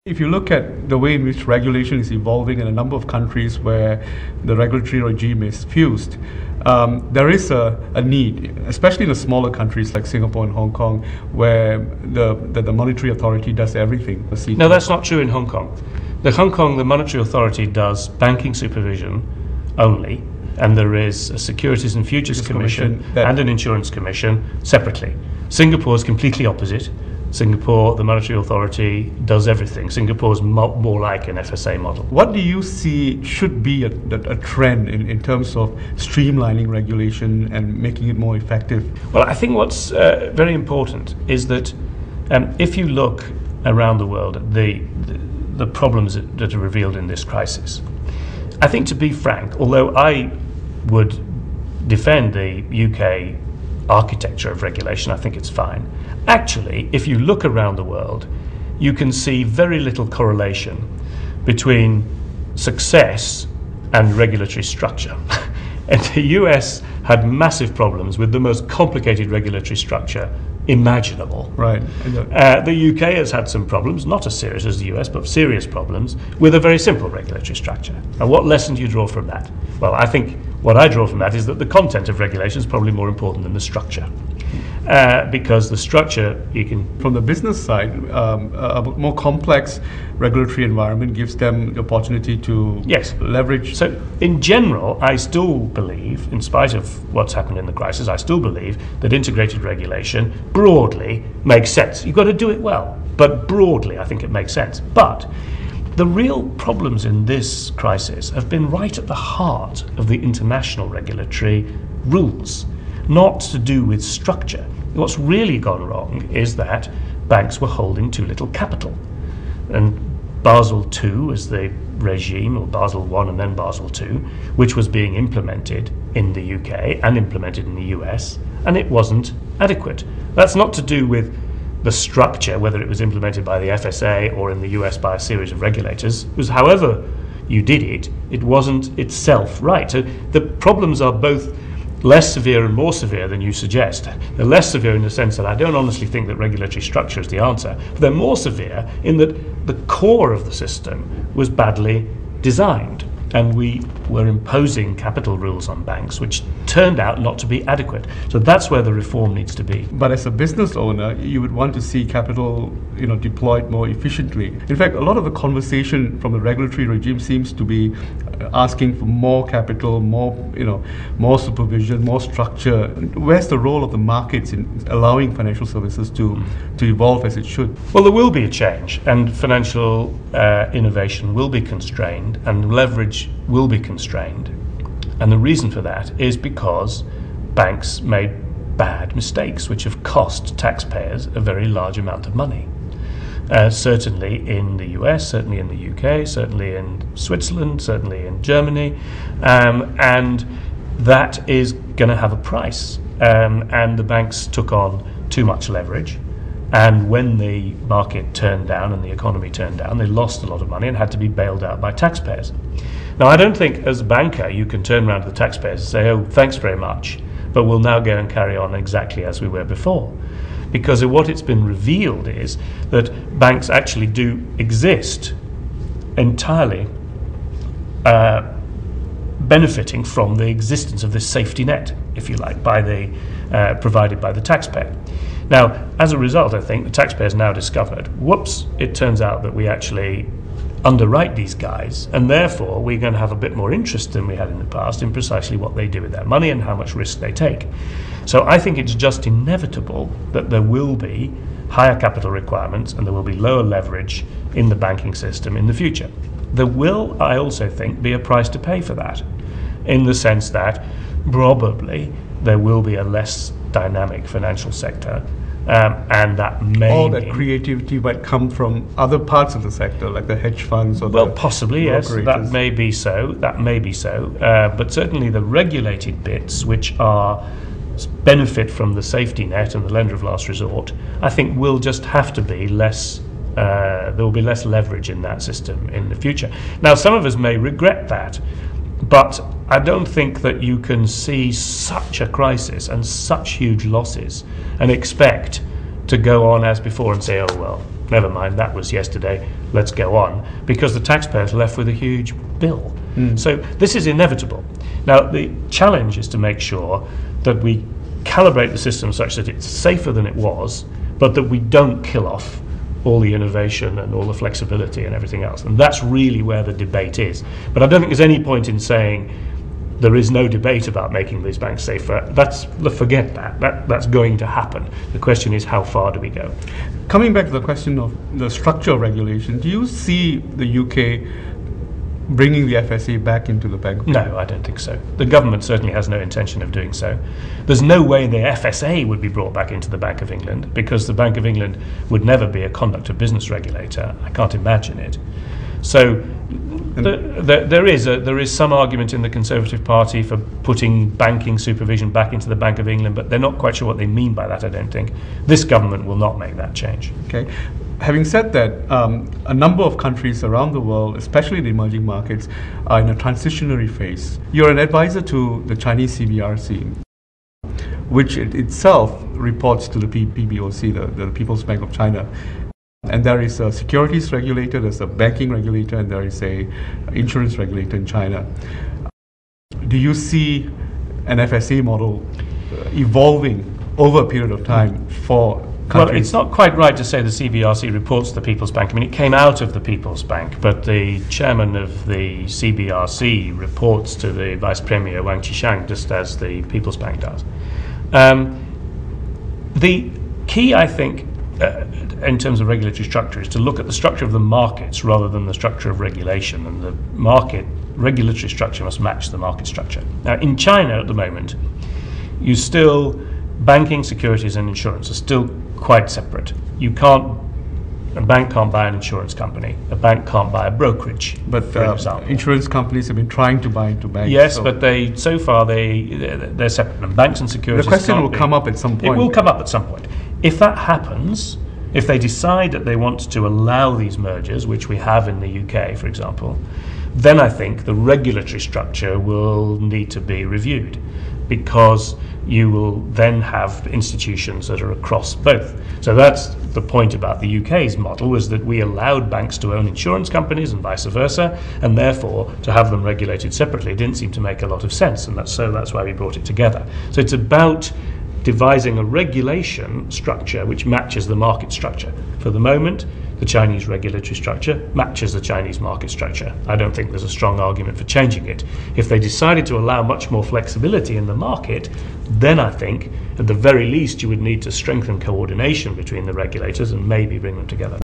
If you look at the way in which regulation is evolving in a number of countries where the regulatory regime is fused, there is a need, especially in the smaller countries like Singapore and Hong Kong, where the monetary authority does everything. No, that's not true in Hong Kong. The monetary authority does banking supervision only, and there is a Securities and Futures Commission and an Insurance Commission separately. Singapore is completely opposite. Singapore, the monetary authority, does everything. Singapore is more like an FSA model. What do you see should be a trend in terms of streamlining regulation and making it more effective? Well, I think what's very important is that if you look around the world at the problems that are revealed in this crisis, I think, to be frank, although I would defend the UK architecture of regulation, I think it's fine. Actually, if you look around the world, you can see very little correlation between success and regulatory structure. And the US had massive problems with the most complicated regulatory structure imaginable. Right. The UK has had some problems, not as serious as the US, but serious problems, with a very simple regulatory structure. And what lesson do you draw from that? Well, I think what I draw from that is that the content of regulation is probably more important than the structure. Because the structure, you can... From the business side, a more complex regulatory environment gives them the opportunity to leverage. So in general, I still believe, in spite of what's happened in the crisis, I still believe that integrated regulation broadly makes sense. You've got to do it well, but broadly I think it makes sense. But the real problems in this crisis have been right at the heart of the international regulatory rules, not to do with structure. What's really gone wrong is that banks were holding too little capital. And Basel II is the regime, or Basel I and then Basel II, which was being implemented in the UK and implemented in the US, and it wasn't adequate. That's not to do with the structure, whether it was implemented by the FSA or in the US by a series of regulators. It was however you did it, it wasn't itself right. So the problems are both less severe and more severe than you suggest. They're less severe in the sense that I don't honestly think that regulatory structure is the answer, but they're more severe in that the core of the system was badly designed, and we were imposing capital rules on banks which turned out not to be adequate. So that's where the reform needs to be. But as a business owner, you would want to see capital, deployed more efficiently. In fact, a lot of the conversation from the regulatory regime seems to be asking for more capital, more supervision, more structure. Where's the role of the markets in allowing financial services to evolve as it should? Well, there will be a change, and financial innovation will be constrained, and leverage will be constrained. And the reason for that is because banks made bad mistakes which have cost taxpayers a very large amount of money. Certainly in the US, certainly in the UK, certainly in Switzerland, certainly in Germany, and that is going to have a price. And the banks took on too much leverage, and when the market turned down and the economy turned down, they lost a lot of money and had to be bailed out by taxpayers. Now, I don't think as a banker you can turn around to the taxpayers and say, oh, thanks very much, but we'll now go and carry on exactly as we were before. Because what it's been revealed is that banks actually do exist entirely benefiting from the existence of this safety net, if you like, provided by the taxpayer. Now, as a result, I think the taxpayers now discovered, whoops, it turns out that we actually underwrite these guys, and therefore we're going to have a bit more interest than we had in the past in precisely what they do with their money and how much risk they take. So I think it's just inevitable that there will be higher capital requirements and there will be lower leverage in the banking system in the future. There will, I also think, be a price to pay for that, in the sense that probably there will be a less dynamic financial sector, and that may all that creativity might come from other parts of the sector, like the hedge funds or possibly, yes, that may be so, but certainly the regulated bits, which are benefit from the safety net and the lender of last resort, I think will just have to be less. There will be less leverage in that system in the future. Now, some of us may regret that, but I don't think that you can see such a crisis and such huge losses and expect to go on as before and say, oh well, never mind, that was yesterday, let's go on, because the taxpayers are left with a huge bill. So this is inevitable. Now, the challenge is to make sure that we calibrate the system such that it's safer than it was, but that we don't kill off all the innovation and all the flexibility and everything else. And that's really where the debate is. But I don't think there's any point in saying there is no debate about making these banks safer. Forget that. That's going to happen. The question is, how far do we go? Coming back to the question of the structure of regulation, do you see the UK bringing the FSA back into the Bank of England? No, I don't think so. The government certainly has no intention of doing so. There's no way the FSA would be brought back into the Bank of England, because the Bank of England would never be a conduct of business regulator. I can't imagine it. So there is some argument in the Conservative Party for putting banking supervision back into the Bank of England, but they're not quite sure what they mean by that, I don't think. This government will not make that change. Okay. Having said that, a number of countries around the world, especially the emerging markets, are in a transitionary phase. You're an advisor to the Chinese CBRC, which itself reports to the PBOC, the People's Bank of China. And there is a securities regulator, there's a banking regulator, and there is a insurance regulator in China. Do you see an FSA model evolving over a period of time for countries? Well, it's not quite right to say the CBRC reports to the People's Bank. I mean, it came out of the People's Bank, but the chairman of the CBRC reports to the Vice Premier Wang Qishan, just as the People's Bank does. The key, I think, in terms of regulatory structure, is to look at the structure of the markets rather than the structure of regulation, and the regulatory structure must match the market structure. Now, in China at the moment, banking, securities and insurance are still quite separate. A bank can't buy an insurance company. A bank can't buy a brokerage, but for example. Insurance companies have been trying to buy into banks. Yes, but they're separate. And banks and securities. The question will come up at some point. It will come up at some point. If that happens, if they decide that they want to allow these mergers, which we have in the UK, for example, then I think the regulatory structure will need to be reviewed, because you will then have institutions that are across both. So that's the point about the UK's model, was that we allowed banks to own insurance companies and vice versa, and therefore to have them regulated separately didn't seem to make a lot of sense, and that's why we brought it together. So it's about devising a regulation structure which matches the market structure. For the moment, the Chinese regulatory structure matches the Chinese market structure. I don't think there's a strong argument for changing it. If they decided to allow much more flexibility in the market, then I think at the very least you would need to strengthen coordination between the regulators and maybe bring them together.